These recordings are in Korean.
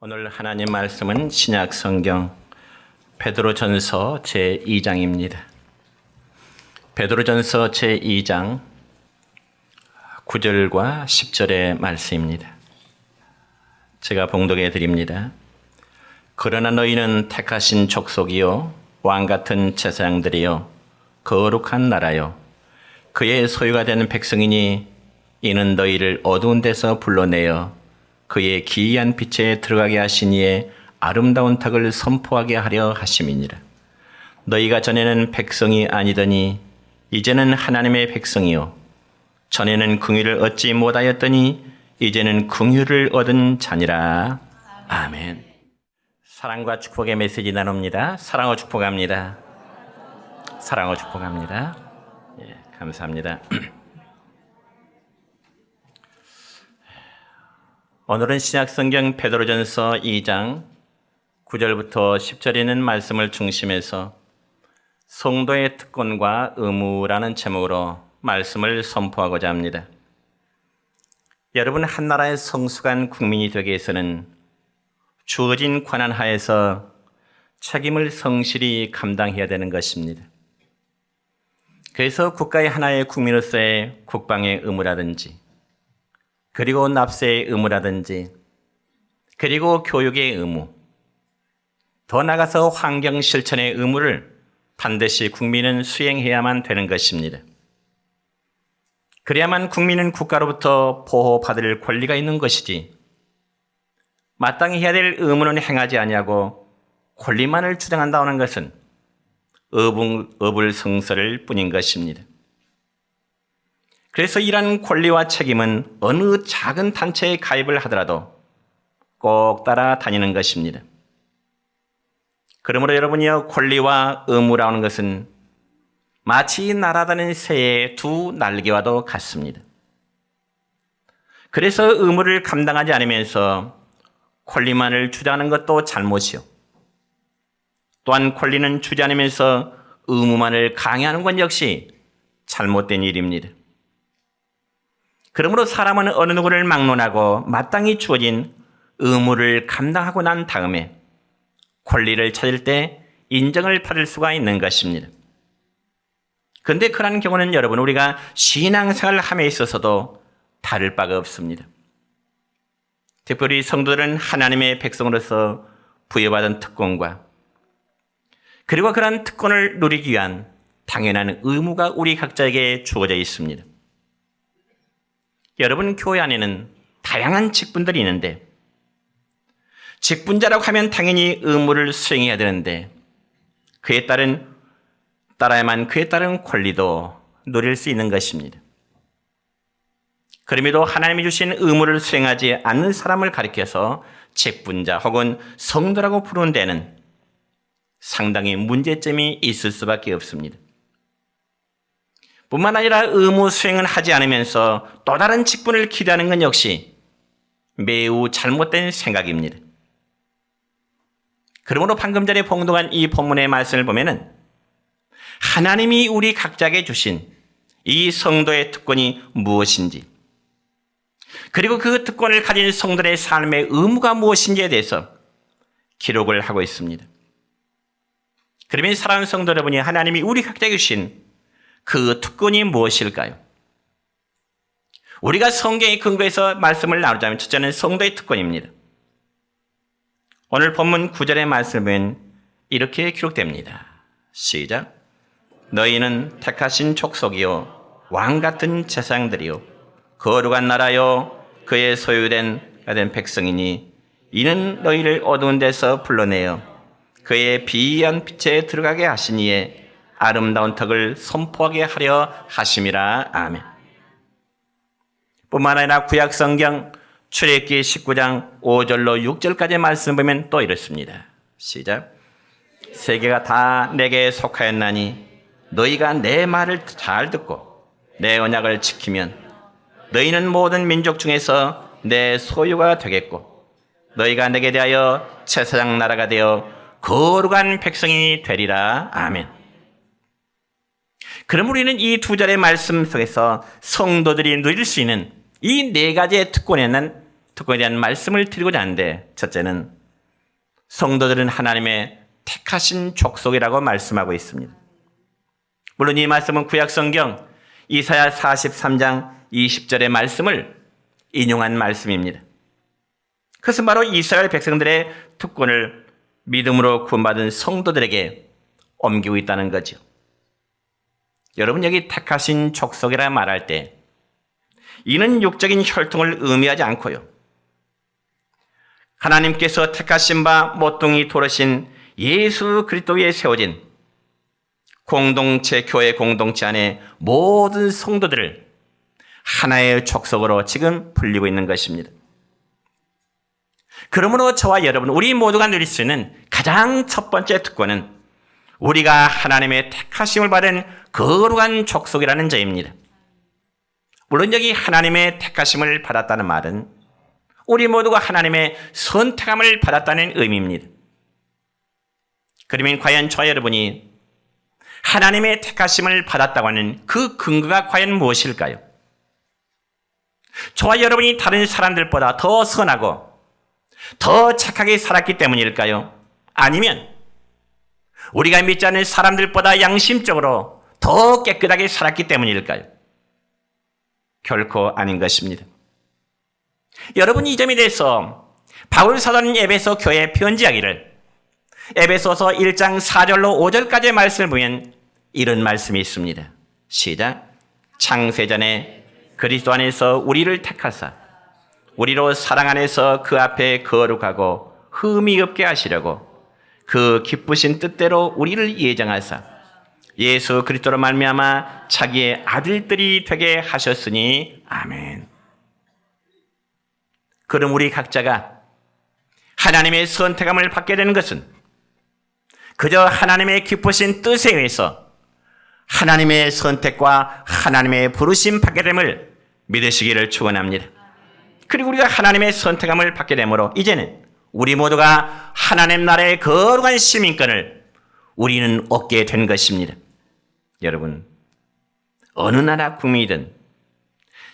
오늘 하나님 말씀은 신약 성경 베드로전서 제2장입니다. 베드로전서 제2장 9절과 10절의 말씀입니다. 제가 봉독해 드립니다. 그러나 너희는 택하신 족속이요 왕같은 제사장들이요 거룩한 나라요 그의 소유가 되는 백성이니 이는 너희를 어두운 데서 불러내어 그의 기이한 빛에 들어가게 하신 이의 아름다운 덕을 선포하게 하려 하심이니라. 너희가 전에는 백성이 아니더니 이제는 하나님의 백성이요 전에는 긍휼을 얻지 못하였더니 이제는 긍휼을 얻은 자니라. 아멘. 사랑과 축복의 메시지 나눕니다. 사랑과 축복합니다. 사랑과 축복합니다. 예, 감사합니다. 오늘은 신약성경 베드로전서 2장 9절부터 10절에 있는 말씀을 중심해서 성도의 특권과 의무라는 제목으로 말씀을 선포하고자 합니다. 여러분, 한 나라의 성숙한 국민이 되기 위해서는 주어진 권한 하에서 책임을 성실히 감당해야 되는 것입니다. 그래서 국가의 하나의 국민으로서의 국방의 의무라든지 그리고 납세의 의무라든지 그리고 교육의 의무, 더 나아가서 환경 실천의 의무를 반드시 국민은 수행해야만 되는 것입니다. 그래야만 국민은 국가로부터 보호받을 권리가 있는 것이지 마땅히 해야 될 의무는 행하지 아니하고 권리만을 주장한다는 것은 어불성설일 뿐인 것입니다. 그래서 이러한 권리와 책임은 어느 작은 단체에 가입을 하더라도 꼭 따라다니는 것입니다. 그러므로 여러분이요, 권리와 의무라는 것은 마치 날아다니는 새의 두 날개와도 같습니다. 그래서 의무를 감당하지 않으면서 권리만을 주장하는 것도 잘못이요. 또한 권리는 주지 않으면서 의무만을 강요하는 것 역시 잘못된 일입니다. 그러므로 사람은 어느 누구를 막론하고 마땅히 주어진 의무를 감당하고 난 다음에 권리를 찾을 때 인정을 받을 수가 있는 것입니다. 그런데 그러한 경우는 여러분, 우리가 신앙생활을 함에 있어서도 다를 바가 없습니다. 특별히 성도들은 하나님의 백성으로서 부여받은 특권과 그리고 그러한 특권을 누리기 위한 당연한 의무가 우리 각자에게 주어져 있습니다. 여러분, 교회 안에는 다양한 직분들이 있는데 직분자라고 하면 당연히 의무를 수행해야 되는데 따라야만 그에 따른 권리도 누릴 수 있는 것입니다. 그럼에도 하나님이 주신 의무를 수행하지 않는 사람을 가리켜서 직분자 혹은 성도라고 부르는 데는 상당히 문제점이 있을 수밖에 없습니다. 뿐만 아니라 의무 수행을 하지 않으면서 또 다른 직분을 기대하는 건 역시 매우 잘못된 생각입니다. 그러므로 방금 전에 봉독한 이 본문의 말씀을 보면은 하나님이 우리 각자에게 주신 이 성도의 특권이 무엇인지 그리고 그 특권을 가진 성도의 삶의 의무가 무엇인지에 대해서 기록을 하고 있습니다. 그러면 사랑하는 성도 여러분이 하나님이 우리 각자에게 주신 그 특권이 무엇일까요? 우리가 성경의 근거에서 말씀을 나누자면 첫째는 성도의 특권입니다. 오늘 본문 9절의 말씀을 보면 이렇게 기록됩니다. 시작. 너희는 택하신 족속이요 왕같은 제사장들이요 거룩한 나라요 그의 소유된 백성이니 이는 너희를 어두운 데서 불러내어 그의 비이한 빛에 들어가게 하시니에 아름다운 덕을 선포하게 하려 하심이라. 아멘. 뿐만 아니라 구약성경 출애굽기 19장 5절로 6절까지 말씀 보면 또 이렇습니다. 시작. 세계가 다 내게 속하였나니 너희가 내 말을 잘 듣고 내 언약을 지키면 너희는 모든 민족 중에서 내 소유가 되겠고 너희가 내게 대하여 제사장 나라가 되어 거룩한 백성이 되리라. 아멘. 그럼 우리는 이 두 절의 말씀 속에서 성도들이 누릴 수 있는 이 네 가지의 특권에는 특권에 대한 말씀을 드리고자 하는데, 첫째는 성도들은 하나님의 택하신 족속이라고 말씀하고 있습니다. 물론 이 말씀은 구약성경 이사야 43장 20절의 말씀을 인용한 말씀입니다. 그것은 바로 이스라엘 백성들의 특권을 믿음으로 구원받은 성도들에게 옮기고 있다는 거죠. 여러분, 여기 택하신 족속이라 말할 때 이는 육적인 혈통을 의미하지 않고요, 하나님께서 택하신 바 모퉁이 돌으신 예수 그리스도에 세워진 공동체, 교회 공동체 안에 모든 성도들을 하나의 족속으로 지금 불리고 있는 것입니다. 그러므로 저와 여러분, 우리 모두가 누릴 수 있는 가장 첫 번째 특권은 우리가 하나님의 택하심을 받은 거룩한 족속이라는 점입니다. 물론 여기 하나님의 택하심을 받았다는 말은 우리 모두가 하나님의 선택함을 받았다는 의미입니다. 그러면 과연 저와 여러분이 하나님의 택하심을 받았다고 하는 그 근거가 과연 무엇일까요? 저와 여러분이 다른 사람들보다 더 선하고 더 착하게 살았기 때문일까요? 아니면 우리가 믿지 않는 사람들보다 양심적으로 더 깨끗하게 살았기 때문일까요? 결코 아닌 것입니다. 여러분, 이 점에 대해서 바울 사도는 에베소 교회에 편지하기를 에베소서 1장 4절로 5절까지의 말씀을 보면 이런 말씀이 있습니다. 시작. 창세전에 그리스도 안에서 우리를 택하사 우리로 사랑 안에서 그 앞에 거룩하고 흠이 없게 하시려고 그 기쁘신 뜻대로 우리를 예정하사 예수 그리스도로 말미암아 자기의 아들들이 되게 하셨으니 아멘. 그럼 우리 각자가 하나님의 선택함을 받게 되는 것은 그저 하나님의 기쁘신 뜻에 의해서 하나님의 선택과 하나님의 부르심 받게 됨을 믿으시기를 축원합니다. 그리고 우리가 하나님의 선택함을 받게 되므로 이제는 우리 모두가 하나님 나라의 거룩한 시민권을 우리는 얻게 된 것입니다. 여러분, 어느 나라 국민이든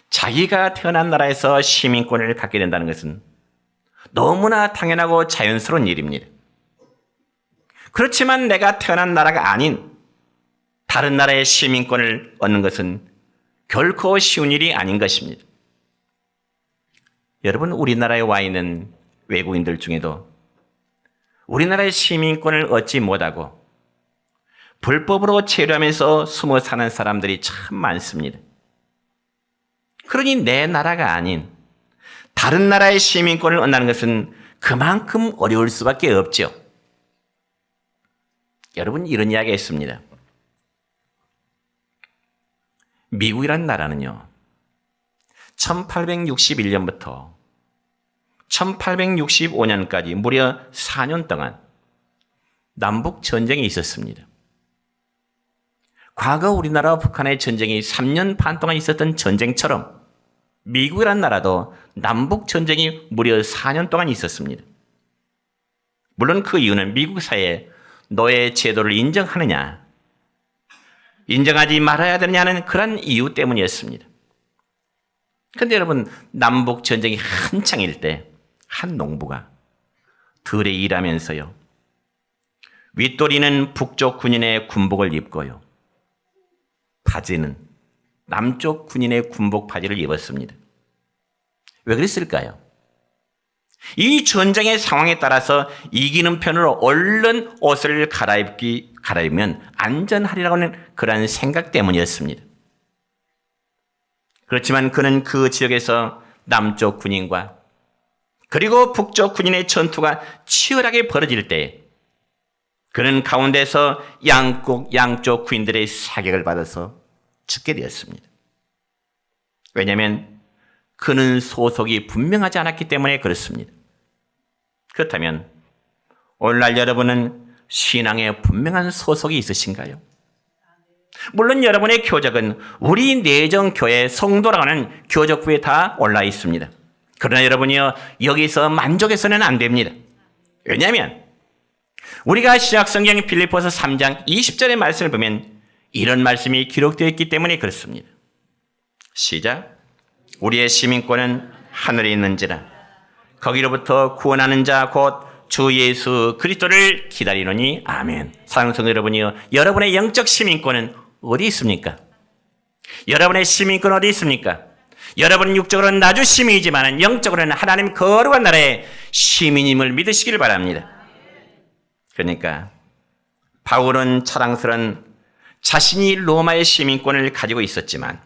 자기가 태어난 나라에서 시민권을 갖게 된다는 것은 너무나 당연하고 자연스러운 일입니다. 그렇지만 내가 태어난 나라가 아닌 다른 나라의 시민권을 얻는 것은 결코 쉬운 일이 아닌 것입니다. 여러분, 우리나라에 와 있는 외국인들 중에도 우리나라의 시민권을 얻지 못하고 불법으로 체류하면서 숨어 사는 사람들이 참 많습니다. 그러니 내 나라가 아닌 다른 나라의 시민권을 얻는 것은 그만큼 어려울 수밖에 없죠. 여러분, 이런 이야기가 있습니다. 미국이라는 나라는요, 1861년부터 1865년까지 무려 4년 동안 남북 전쟁이 있었습니다. 과거 우리나라와 북한의 전쟁이 3년 반 동안 있었던 전쟁처럼 미국이라는 나라도 남북 전쟁이 무려 4년 동안 있었습니다. 물론 그 이유는 미국 사회에 노예 제도를 인정하느냐, 인정하지 말아야 되느냐는 그런 이유 때문이었습니다. 그런데 여러분, 남북 전쟁이 한창일 때 한 농부가 들에 일하면서요, 윗도리는 북쪽 군인의 군복을 입고요, 바지는 남쪽 군인의 군복 바지를 입었습니다. 왜 그랬을까요? 이 전쟁의 상황에 따라서 이기는 편으로 얼른 옷을 갈아입으면 안전하리라고 하는 그런 생각 때문이었습니다. 그렇지만 그는 그 지역에서 남쪽 군인과 그리고 북쪽 군인의 전투가 치열하게 벌어질 때 그는 가운데서 양쪽 군인들의 사격을 받아서 죽게 되었습니다. 왜냐하면 그는 소속이 분명하지 않았기 때문에 그렇습니다. 그렇다면 오늘날 여러분은 신앙에 분명한 소속이 있으신가요? 물론 여러분의 교적은 우리 내정교회 성도라고 하는 교적부에 다 올라 있습니다. 그러나 여러분이요, 여기서 만족해서는 안 됩니다. 왜냐하면 우리가 신약성경 빌립보서 3장 20절의 말씀을 보면 이런 말씀이 기록되어 있기 때문에 그렇습니다. 시작. 우리의 시민권은 하늘에 있는지라 거기로부터 구원하는 자 곧 주 예수 그리스도를 기다리노니 아멘. 사랑하는 성도 여러분이요, 여러분의 영적 시민권은 어디 있습니까? 여러분의 시민권 어디 있습니까? 여러분은 육적으로는 나주 시민이지만 영적으로는 하나님 거룩한 나라의 시민임을 믿으시길 바랍니다. 그러니까 바울은 자랑스러운 자신이 로마의 시민권을 가지고 있었지만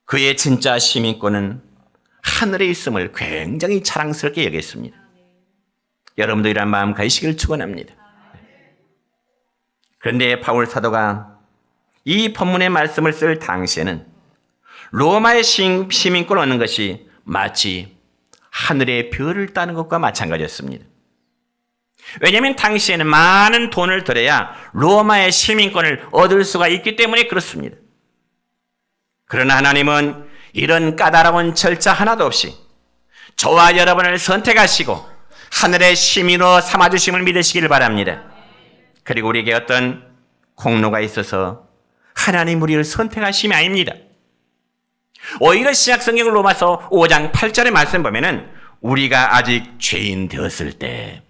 그의 진짜 시민권은 하늘에 있음을 굉장히 자랑스럽게 여겼습니다. 여러분도 이런 마음 가지시길 축원합니다. 그런데 바울 사도가 이 본문의 말씀을 쓸 당시에는 로마의 시민권을 얻는 것이 마치 하늘의 별을 따는 것과 마찬가지였습니다. 왜냐하면 당시에는 많은 돈을 들여야 로마의 시민권을 얻을 수가 있기 때문에 그렇습니다. 그러나 하나님은 이런 까다로운 절차 하나도 없이 저와 여러분을 선택하시고 하늘의 시민으로 삼아주심을 믿으시길 바랍니다. 그리고 우리에게 어떤 공로가 있어서 하나님 우리를 선택하심이 아닙니다. 오히려 신약성경 로마서 5장 8절의 말씀 보면은 우리가 아직 죄인 되었을 때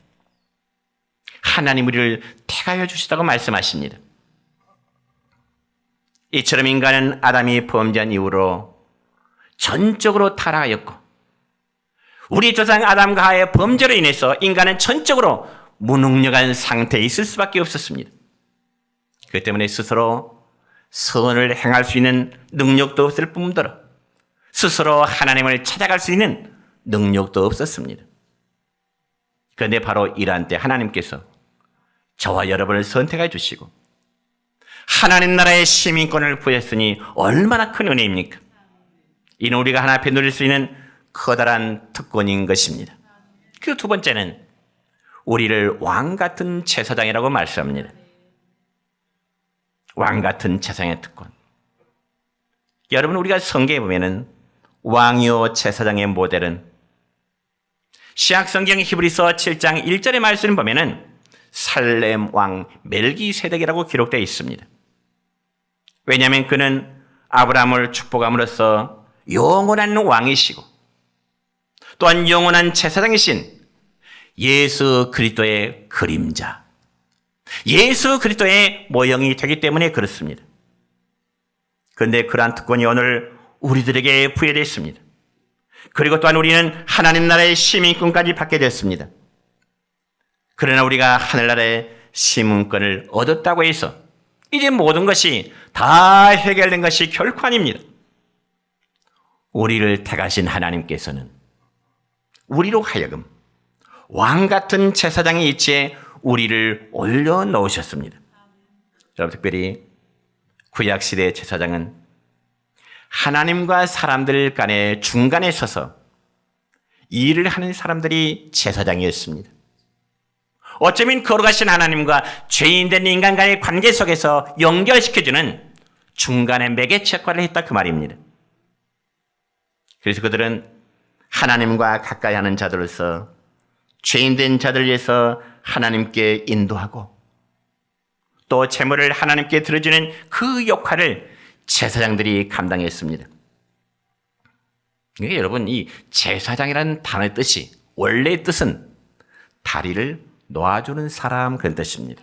하나님 우리를 택하여 주시다고 말씀하십니다. 이처럼 인간은 아담이 범죄한 이후로 전적으로 타락하였고 우리 조상 아담과 하와의 범죄로 인해서 인간은 전적으로 무능력한 상태에 있을 수밖에 없었습니다. 그렇기 때문에 스스로 선을 행할 수 있는 능력도 없을 뿐더러 스스로 하나님을 찾아갈 수 있는 능력도 없었습니다. 그런데 바로 이러한 때 하나님께서 저와 여러분을 선택해 주시고 하나님 나라의 시민권을 부여했으니 얼마나 큰 은혜입니까? 이는 우리가 하나님 앞에 누릴 수 있는 커다란 특권인 것입니다. 그 두 번째는 우리를 왕같은 제사장이라고 말씀합니다. 왕같은 제사장의 특권. 여러분, 우리가 성경에 보면은 왕이요 제사장의 모델은 신약성경 히브리서 7장 1절의 말씀을 보면은 살렘 왕 멜기세덱이라고 기록되어 있습니다. 왜냐하면 그는 아브라함을 축복함으로써 영원한 왕이시고 또한 영원한 제사장이신 예수 그리스도의 그림자, 예수 그리스도의 모형이 되기 때문에 그렇습니다. 그런데 그러한 특권이 오늘 우리들에게 부여되었습니다. 그리고 또한 우리는 하나님 나라의 시민권까지 받게 됐습니다. 그러나 우리가 하늘나라의 시민권을 얻었다고 해서 이제 모든 것이 다 해결된 것이 결코 아닙니다. 우리를 택하신 하나님께서는 우리로 하여금 왕같은 제사장의 위치에 우리를 올려놓으셨습니다. 여러분, 특별히 구약시대의 제사장은 하나님과 사람들 간의 중간에 서서 일을 하는 사람들이 제사장이었습니다. 어쩌면 거룩하신 하나님과 죄인된 인간 간의 관계 속에서 연결시켜주는 중간의 매개체 역할을 했다, 그 말입니다. 그래서 그들은 하나님과 가까이 하는 자들로서 죄인된 자들을 위해서 하나님께 인도하고 또 재물을 하나님께 들어주는 그 역할을 제사장들이 감당했습니다. 그러니까 여러분, 이 제사장이라는 단어의 뜻이, 원래의 뜻은 다리를 놓아주는 사람, 그런 뜻입니다.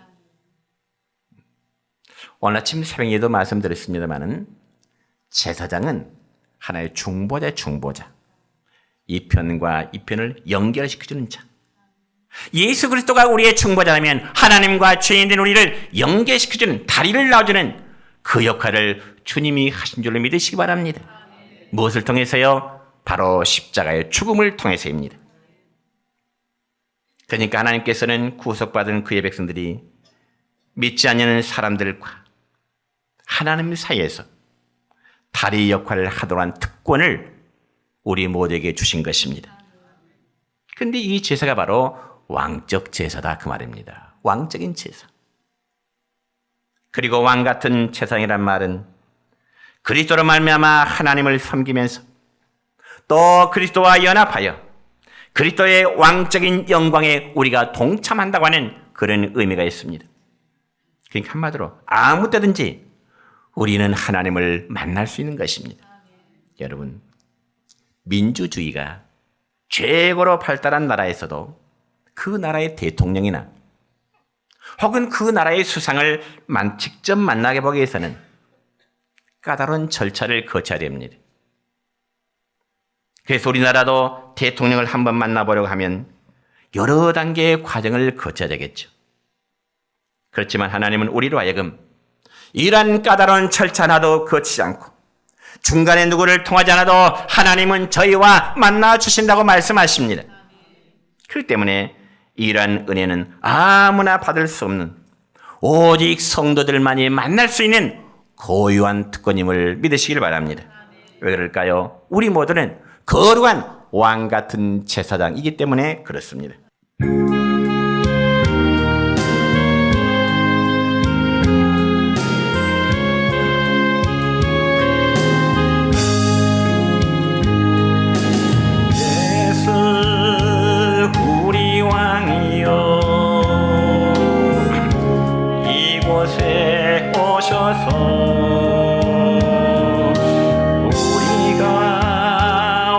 오늘 아침 새벽에도 말씀드렸습니다마는 제사장은 하나의 중보자의 중보자, 이 편과 이 편을 연결시켜주는 자. 예수 그리스도가 우리의 중보자라면 하나님과 죄인된 우리를 연결시켜주는, 다리를 놔주는 그 역할을 주님이 하신 줄로 믿으시기 바랍니다. 무엇을 통해서요? 바로 십자가의 죽음을 통해서입니다. 그러니까 하나님께서는 구속받은 그의 백성들이 믿지 않는 사람들과 하나님 사이에서 다리 역할을 하도록 한 특권을 우리 모두에게 주신 것입니다. 그런데 이 제사가 바로 왕적 제사다, 그 말입니다. 왕적인 제사. 그리고 왕 같은 제사장이란 말은 그리스도로 말미암아 하나님을 섬기면서 또 그리스도와 연합하여 그리스도의 왕적인 영광에 우리가 동참한다고 하는 그런 의미가 있습니다. 그러니까 한마디로 아무 때든지 우리는 하나님을 만날 수 있는 것입니다. 여러분, 민주주의가 최고로 발달한 나라에서도 그 나라의 대통령이나 혹은 그 나라의 수상을 직접 만나게 보기 위해서는 까다로운 절차를 거쳐야 됩니다. 그래서 우리나라도 대통령을 한번 만나보려고 하면 여러 단계의 과정을 거쳐야 되겠죠. 그렇지만 하나님은 우리로 하여금 이러한 까다로운 절차 하나도 거치지 않고 중간에 누구를 통하지 않아도 하나님은 저희와 만나 주신다고 말씀하십니다. 그렇기 때문에 이러한 은혜는 아무나 받을 수 없는 오직 성도들만이 만날 수 있는 고유한 특권임을 믿으시길 바랍니다. 왜 그럴까요? 우리 모두는 거룩한 왕 같은 제사장이기 때문에 그렇습니다. 이곳에 오셔서 우리가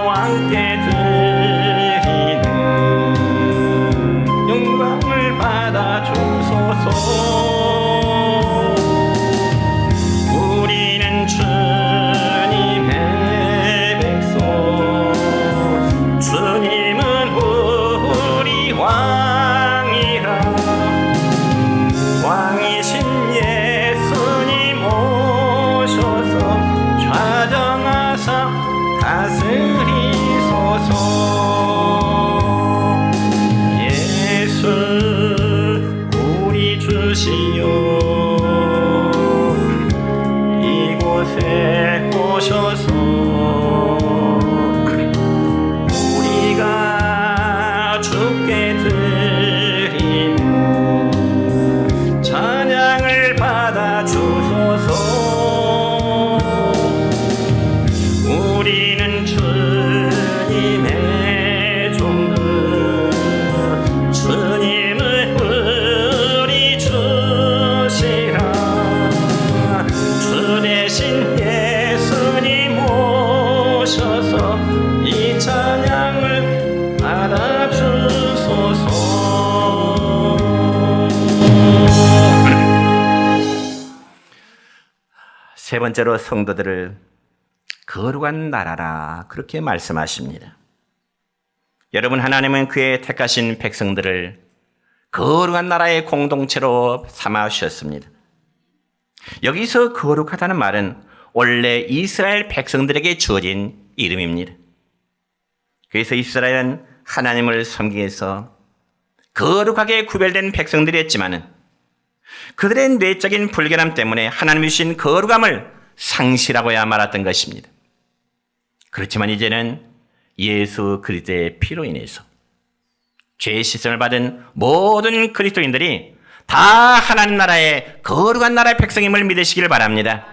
왕께 드리는 영광을 받아 주소서. 우리는 주님의 백성, 주님은 우리 왕이라. 왕이신 예수님 오셔서 좌정하사 다스리소서. 예수 우리 주시여 이곳에 오셔서 우리가 주께 드리는 찬양을 받아 주소서. 우리는 주님의 종들, 주님은 우리 주시라. 주 대신 예수님 오셔서 이 찬양을 받아 주소서. 세 번째로 성도들을 거룩한 나라라 그렇게 말씀하십니다. 여러분, 하나님은 그의 택하신 백성들을 거룩한 나라의 공동체로 삼아 주셨습니다. 여기서 거룩하다는 말은 원래 이스라엘 백성들에게 주어진 이름입니다. 그래서 이스라엘은 하나님을 섬기기 위해서 거룩하게 구별된 백성들이었지만은 그들의 뇌적인 불결함 때문에 하나님이 주신 거룩함을 상실하고야 말았던 것입니다. 그렇지만 이제는 예수 그리스도의 피로 인해서 죄 씻음을 받은 모든 그리스도인들이 다 하나님 나라의 거룩한 나라의 백성임을 믿으시길 바랍니다.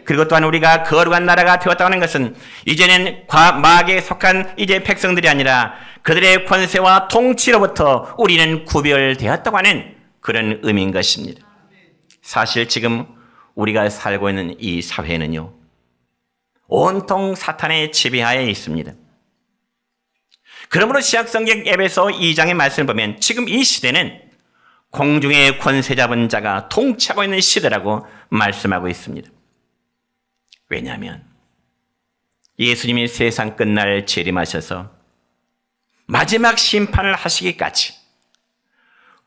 그리고 또한 우리가 거룩한 나라가 되었다고 하는 것은 이제는 마귀에 속한 이제 백성들이 아니라 그들의 권세와 통치로부터 우리는 구별되었다고 하는 그런 의미인 것입니다. 사실 지금 우리가 살고 있는 이 사회는요, 온통 사탄의 지배하에 있습니다. 그러므로 신약성경 에베소 2장의 말씀을 보면 지금 이 시대는 공중의 권세 잡은 자가 통치하고 있는 시대라고 말씀하고 있습니다. 왜냐하면 예수님이 세상 끝날 재림하셔서 마지막 심판을 하시기까지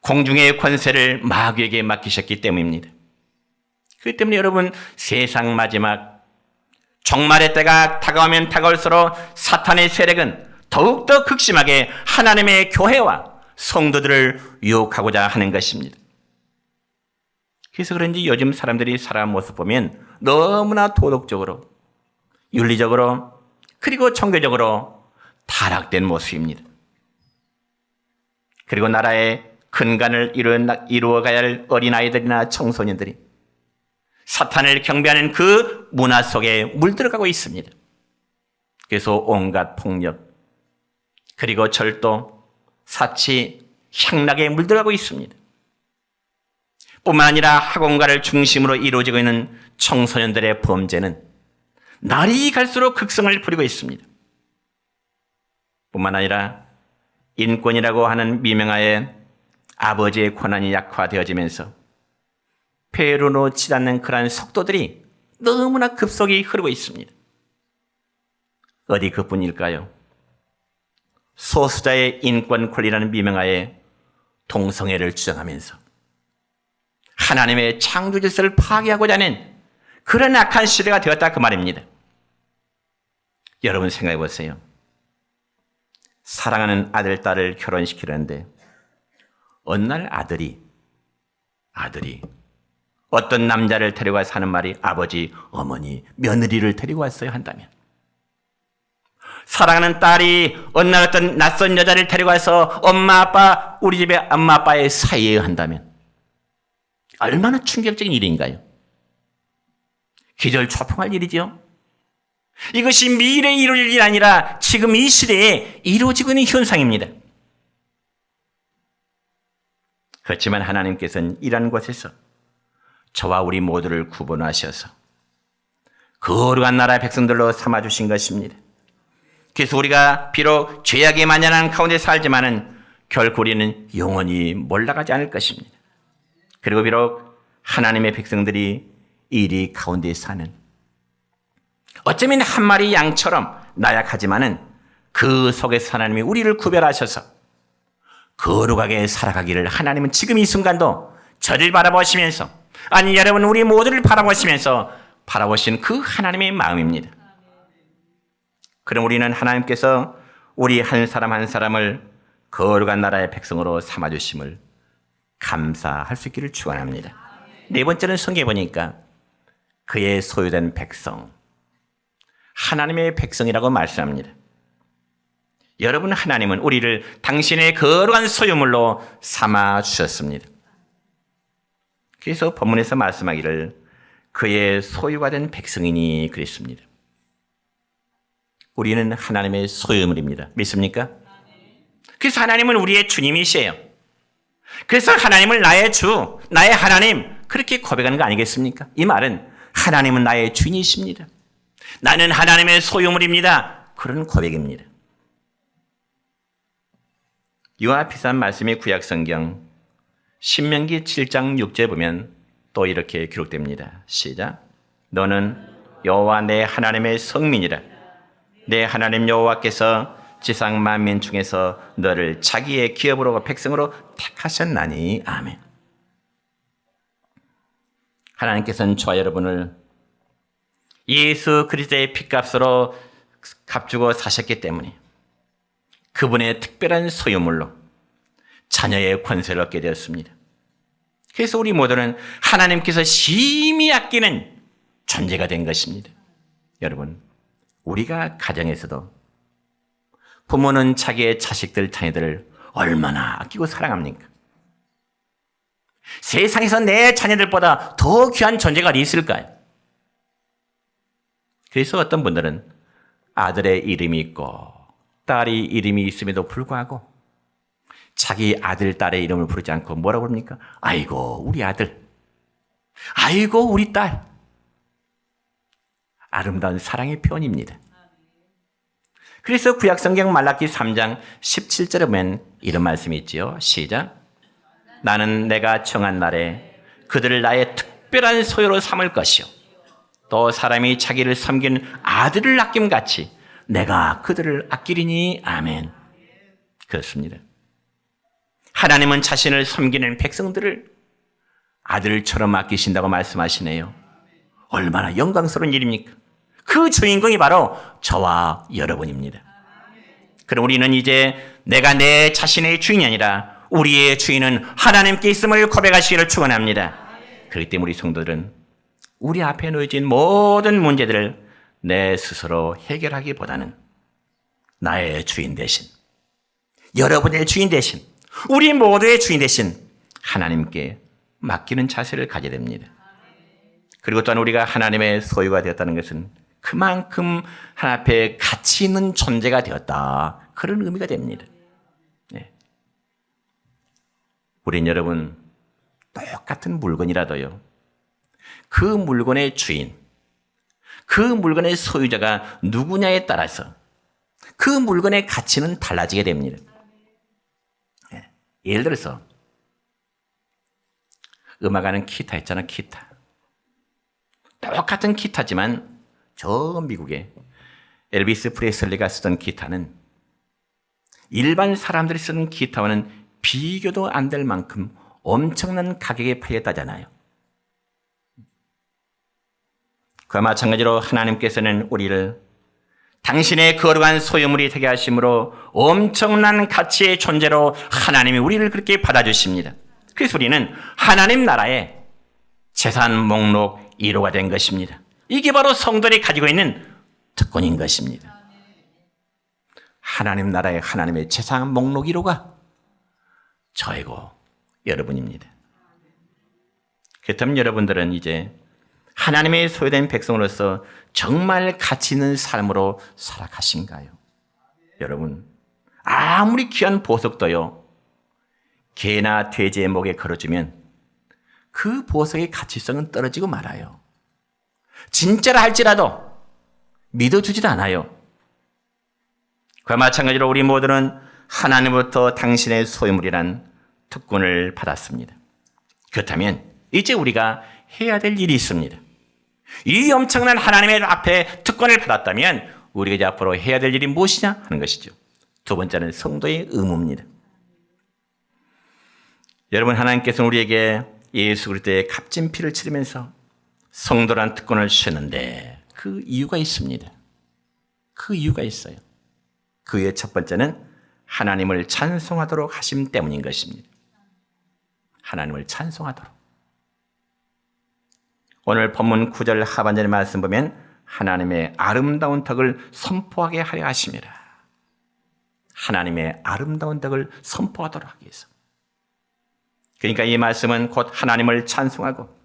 공중의 권세를 마귀에게 맡기셨기 때문입니다. 그렇기 때문에 여러분, 세상 마지막 종말의 때가 다가오면 다가올수록 사탄의 세력은 더욱더 극심하게 하나님의 교회와 성도들을 유혹하고자 하는 것입니다. 그래서 그런지 요즘 사람들이 살아가는 모습 보면 너무나 도덕적으로, 윤리적으로, 그리고 종교적으로 타락된 모습입니다. 그리고 나라의 근간을 이루어가야 할 어린아이들이나 청소년들이 사탄을 경배하는 그 문화 속에 물들어가고 있습니다. 그래서 온갖 폭력, 그리고 절도, 사치, 향락에 물들어가고 있습니다. 뿐만 아니라 학원가를 중심으로 이루어지고 있는 청소년들의 범죄는 날이 갈수록 극성을 부리고 있습니다. 뿐만 아니라 인권이라고 하는 미명하에 아버지의 권한이 약화되어지면서 폐해로 놓지 않는 그러한 속도들이 너무나 급속히 흐르고 있습니다. 어디 그뿐일까요? 소수자의 인권 권리라는 미명하에 동성애를 주장하면서 하나님의 창조 질서를 파괴하고자 하는 그런 악한 시대가 되었다 그 말입니다. 여러분 생각해 보세요. 사랑하는 아들, 딸을 결혼시키려는데 어느 날 아들이 어떤 남자를 데려가서 하는 말이 아버지, 어머니, 며느리를 데리고 왔어요 한다면, 사랑하는 딸이 어느 날 어떤 낯선 여자를 데려가서 엄마, 아빠, 우리 집의 엄마, 아빠의 사이에 한다면 얼마나 충격적인 일인가요? 기절초풍할 일이죠. 이것이 미래에 이루어질 일이 아니라 지금 이 시대에 이루어지고 있는 현상입니다. 그렇지만 하나님께서는 이러한 것에서 저와 우리 모두를 구분하셔서 거룩한 나라의 백성들로 삼아주신 것입니다. 그래서 우리가 비록 죄악에 만연한 가운데 살지만은 결코 우리는 영원히 몰락하지 않을 것입니다. 그리고 비록 하나님의 백성들이 이리 가운데 사는, 어쩌면 한 마리 양처럼 나약하지만은 그 속에서 하나님이 우리를 구별하셔서 거룩하게 살아가기를 하나님은 지금 이 순간도 저를 바라보시면서, 아니 여러분 우리 모두를 바라보시면서 바라보신 그 하나님의 마음입니다. 그럼 우리는 하나님께서 우리 한 사람 한 사람을 거룩한 나라의 백성으로 삼아주심을 감사할 수 있기를 축원합니다. 네 번째는 성경에 보니까 그의 소유된 백성, 하나님의 백성이라고 말씀합니다. 여러분, 하나님은 우리를 당신의 거룩한 소유물로 삼아주셨습니다. 그래서 본문에서 말씀하기를 그의 소유가 된 백성이니 그랬습니다. 우리는 하나님의 소유물입니다. 믿습니까? 그래서 하나님은 우리의 주님이시에요. 그래서 하나님을 나의 주, 나의 하나님 그렇게 고백하는 거 아니겠습니까? 이 말은 하나님은 나의 주인이십니다. 나는 하나님의 소유물입니다. 그런 고백입니다. 이와 비슷한 말씀이 구약성경 신명기 7장 6절에 보면 또 이렇게 기록됩니다. 시작. 너는 여호와 내 하나님의 성민이라. 내 하나님 여호와께서 지상 만민 중에서 너를 자기의 기업으로 백성으로 택하셨나니. 아멘. 하나님께서는 저와 여러분을 예수 그리스도의 핏값으로 값주고 사셨기 때문에 그분의 특별한 소유물로 자녀의 권세를 얻게 되었습니다. 그래서 우리 모두는 하나님께서 심히 아끼는 존재가 된 것입니다. 여러분, 우리가 가정에서도 부모는 자기의 자식들, 자녀들을 얼마나 아끼고 사랑합니까? 세상에서 내 자녀들보다 더 귀한 존재가 어디 있을까요? 그래서 어떤 분들은 아들의 이름이 있고 딸이 이름이 있음에도 불구하고 자기 아들, 딸의 이름을 부르지 않고 뭐라고 부릅니까? 아이고 우리 아들, 아이고 우리 딸. 아름다운 사랑의 표현입니다. 그래서 구약성경 말라기 3장 17절에 보면 이런 말씀이 있지요. 시작. 나는 내가 정한 날에 그들을 나의 특별한 소유로 삼을 것이요 또 사람이 자기를 섬기는 아들을 아낌같이 내가 그들을 아끼리니. 아멘. 그렇습니다. 하나님은 자신을 섬기는 백성들을 아들처럼 아끼신다고 말씀하시네요. 얼마나 영광스러운 일입니까? 그 주인공이 바로 저와 여러분입니다. 그럼 우리는 이제 내가 내 자신의 주인이 아니라 우리의 주인은 하나님께 있음을 고백하시기를 축원합니다. 그렇기 때문에 우리 성도들은 우리 앞에 놓여진 모든 문제들을 내 스스로 해결하기보다는 나의 주인 대신, 여러분의 주인 대신, 우리 모두의 주인 대신 하나님께 맡기는 자세를 가져야 됩니다. 그리고 또한 우리가 하나님의 소유가 되었다는 것은 그만큼 하나님 앞에 가치 있는 존재가 되었다, 그런 의미가 됩니다. 네. 우린 여러분 똑같은 물건이라도요, 그 물건의 주인, 그 물건의 소유자가 누구냐에 따라서 그 물건의 가치는 달라지게 됩니다. 예를 들어서 음악하는 기타 있잖아, 기타. 똑같은 기타지만 저 미국에 엘비스 프레슬리가 쓰던 기타는 일반 사람들이 쓰는 기타와는 비교도 안 될 만큼 엄청난 가격에 팔렸다잖아요. 그와 마찬가지로 하나님께서는 우리를 당신의 거룩한 소유물이 되게 하심으로 엄청난 가치의 존재로 하나님이 우리를 그렇게 받아주십니다. 그래서 우리는 하나님 나라의 재산 목록 1호가 된 것입니다. 이게 바로 성도들이 가지고 있는 특권인 것입니다. 하나님 나라의 하나님의 재산 목록 1호가 저이고 여러분입니다. 그렇다면 여러분들은 이제 하나님의 소유된 백성으로서 정말 가치 있는 삶으로 살아가신가요? 여러분, 아무리 귀한 보석도요, 개나 돼지의 목에 걸어주면 그 보석의 가치성은 떨어지고 말아요. 진짜라 할지라도 믿어주지도 않아요. 그와 마찬가지로 우리 모두는 하나님부터 당신의 소유물이란 특권을 받았습니다. 그렇다면 이제 우리가 해야 될 일이 있습니다. 이 엄청난 하나님의 앞에 특권을 받았다면 우리가 이제 앞으로 해야 될 일이 무엇이냐 하는 것이죠. 두 번째는 성도의 의무입니다. 여러분, 하나님께서는 우리에게 예수 그리스도의 값진 피를 치르면서 성도란 특권을 주셨는데 그 이유가 있습니다. 그 이유가 있어요. 그 이유의 첫 번째는 하나님을 찬송하도록 하심 때문인 것입니다. 하나님을 찬송하도록. 오늘 본문 9절 하반절의 말씀 보면 하나님의 아름다운 덕을 선포하게 하려 하심이라. 하나님의 아름다운 덕을 선포하도록 하기 위해서. 그러니까 이 말씀은 곧 하나님을 찬송하고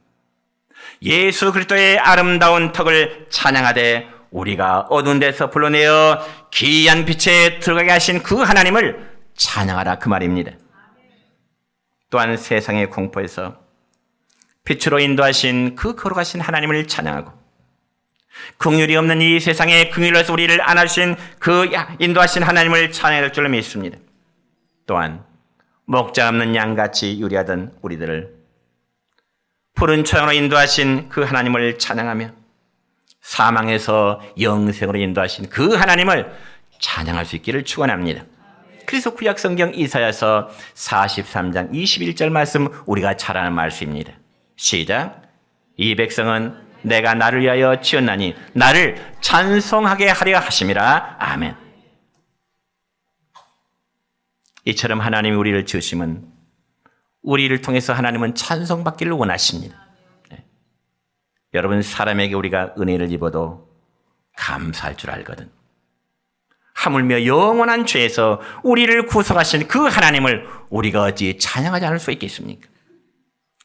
예수 그리스도의 아름다운 덕을 찬양하되 우리가 어두운 데서 불러내어 기이한 빛에 들어가게 하신 그 하나님을 찬양하라, 그 말입니다. 또한 세상의 공포에서 빛으로 인도하신 그 거룩하신 하나님을 찬양하고 긍휼이 없는 이 세상에 긍휼로서 우리를 안아주신 그 인도하신 하나님을 찬양할 줄로 믿습니다. 또한 목자 없는 양같이 유리하던 우리들을 푸른 초장으로 인도하신 그 하나님을 찬양하며 사망에서 영생으로 인도하신 그 하나님을 찬양할 수 있기를 축원합니다. 그래서 구약성경 이사야서 43장 21절 말씀 우리가 잘 아는 말씀입니다. 시작. 이 백성은 내가 나를 위하여 지었나니 나를 찬송하게 하려 하심이라. 아멘. 이처럼 하나님이 우리를 지으심은 우리를 통해서 하나님은 찬송받기를 원하십니다. 네. 여러분, 사람에게 우리가 은혜를 입어도 감사할 줄 알거든. 하물며 영원한 죄에서 우리를 구속하신 그 하나님을 우리가 어찌 찬양하지 않을 수 있겠습니까?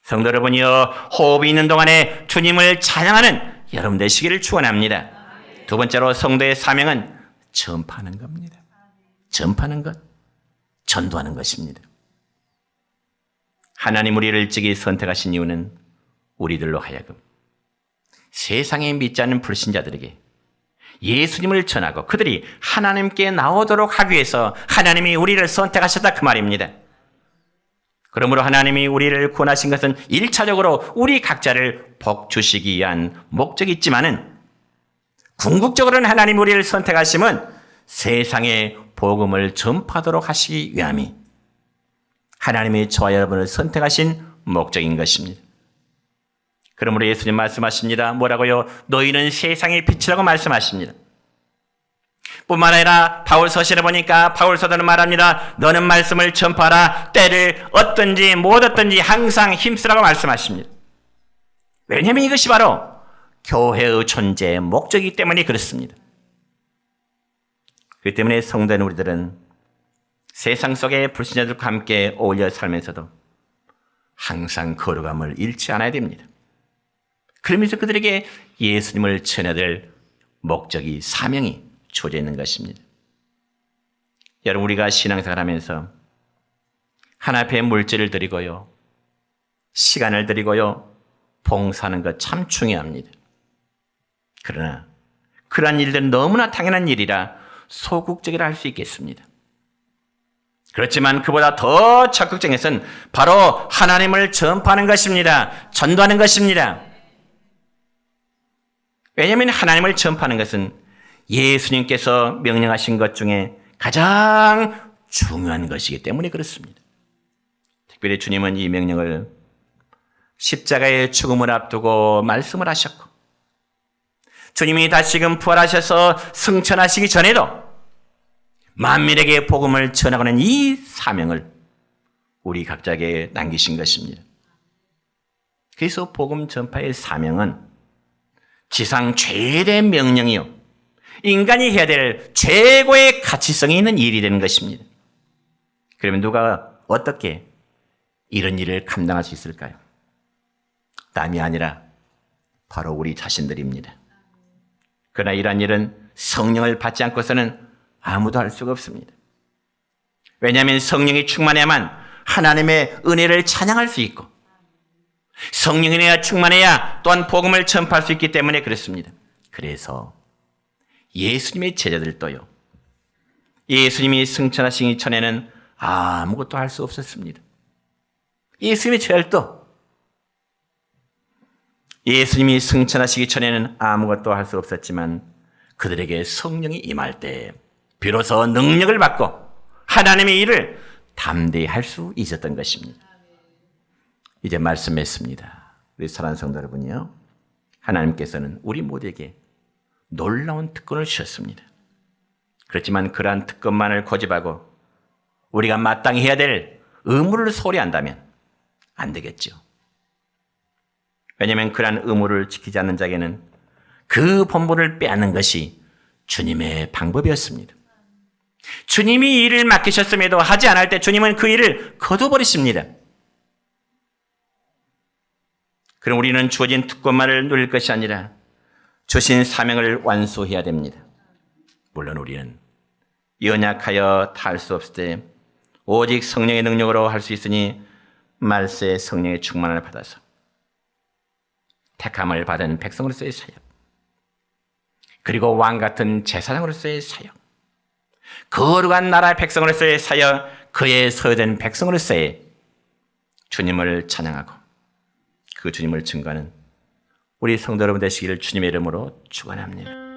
성도 여러분이여, 호흡이 있는 동안에 주님을 찬양하는 여러분 되시기를 축원합니다. 두 번째로 성도의 사명은 전파하는 겁니다. 전파하는 것, 전도하는 것입니다. 하나님 우리를 일찍이 선택하신 이유는 우리들로 하여금 세상에 믿지 않는 불신자들에게 예수님을 전하고 그들이 하나님께 나오도록 하기 위해서 하나님이 우리를 선택하셨다, 그 말입니다. 그러므로 하나님이 우리를 구원하신 것은 1차적으로 우리 각자를 복 주시기 위한 목적이 있지만은 궁극적으로는 하나님 우리를 선택하심은 세상에 복음을 전파하도록 하시기 위함이 하나님이 저와 여러분을 선택하신 목적인 것입니다. 그러므로 예수님 말씀하십니다. 뭐라고요? 너희는 세상의 빛이라고 말씀하십니다. 뿐만 아니라 바울서신에 보니까 바울서도는 말합니다. 너는 말씀을 전파하라. 때를 얻든지 못 얻든지 항상 힘쓰라고 말씀하십니다. 왜냐하면 이것이 바로 교회의 존재의 목적이기 때문에 그렇습니다. 그렇기 때문에 성도된 우리들은 세상 속의 불신자들과 함께 어울려 살면서도 항상 거룩함을 잃지 않아야 됩니다. 그러면서 그들에게 예수님을 전해될 목적이, 사명이 주어져 있는 것입니다. 여러분, 우리가 신앙생활 하면서 하나님 앞에 물질을 드리고요, 시간을 드리고요, 봉사하는 것 참 중요합니다. 그러나 그러한 일들은 너무나 당연한 일이라 소극적이라 할 수 있겠습니다. 그렇지만 그보다 더 적극적인 것은 바로 하나님을 전파하는 것입니다. 전도하는 것입니다. 왜냐하면 하나님을 전파하는 것은 예수님께서 명령하신 것 중에 가장 중요한 것이기 때문에 그렇습니다. 특별히 주님은 이 명령을 십자가의 죽음을 앞두고 말씀을 하셨고, 주님이 다시금 부활하셔서 승천하시기 전에도 만민에게 복음을 전하고는 이 사명을 우리 각자에게 남기신 것입니다. 그래서 복음 전파의 사명은 지상 최대 명령이요, 인간이 해야 될 최고의 가치성이 있는 일이 되는 것입니다. 그러면 누가 어떻게 이런 일을 감당할 수 있을까요? 남이 아니라 바로 우리 자신들입니다. 그러나 이러한 일은 성령을 받지 않고서는 아무도 할 수가 없습니다. 왜냐하면 성령이 충만해야만 하나님의 은혜를 찬양할 수 있고, 성령의 은혜가 충만해야 또한 복음을 전파할 수 있기 때문에 그렇습니다. 그래서 예수님의 제자들도요, 예수님이 승천하시기 전에는 아무것도 할 수 없었습니다. 예수님의 제자들도 예수님이 승천하시기 전에는 아무것도 할 수 없었지만 그들에게 성령이 임할 때 비로소 능력을 받고 하나님의 일을 담대히 할 수 있었던 것입니다. 이제 말씀했습니다. 우리 사랑하는 성도 여러분이요, 하나님께서는 우리 모두에게 놀라운 특권을 주셨습니다. 그렇지만 그러한 특권만을 고집하고 우리가 마땅히 해야 될 의무를 소홀히 한다면 안 되겠죠. 왜냐하면 그러한 의무를 지키지 않는 자에게는 그 본분을 빼앗는 것이 주님의 방법이었습니다. 주님이 이 일을 맡기셨음에도 하지 않을 때 주님은 그 일을 거둬버리십니다. 그럼 우리는 주어진 특권만을 누릴 것이 아니라 주신 사명을 완수해야 됩니다. 물론 우리는 연약하여 다 할 수 없을 때 오직 성령의 능력으로 할 수 있으니 말세의 성령의 충만을 받아서 택함을 받은 백성으로서의 사역, 그리고 왕같은 제사장으로서의 사역, 거룩한 나라의 백성으로서의 사역, 그의 소유된 백성으로서의 주님을 찬양하고 그 주님을 증거하는 우리 성도 여러분 되시기를 주님의 이름으로 축원합니다.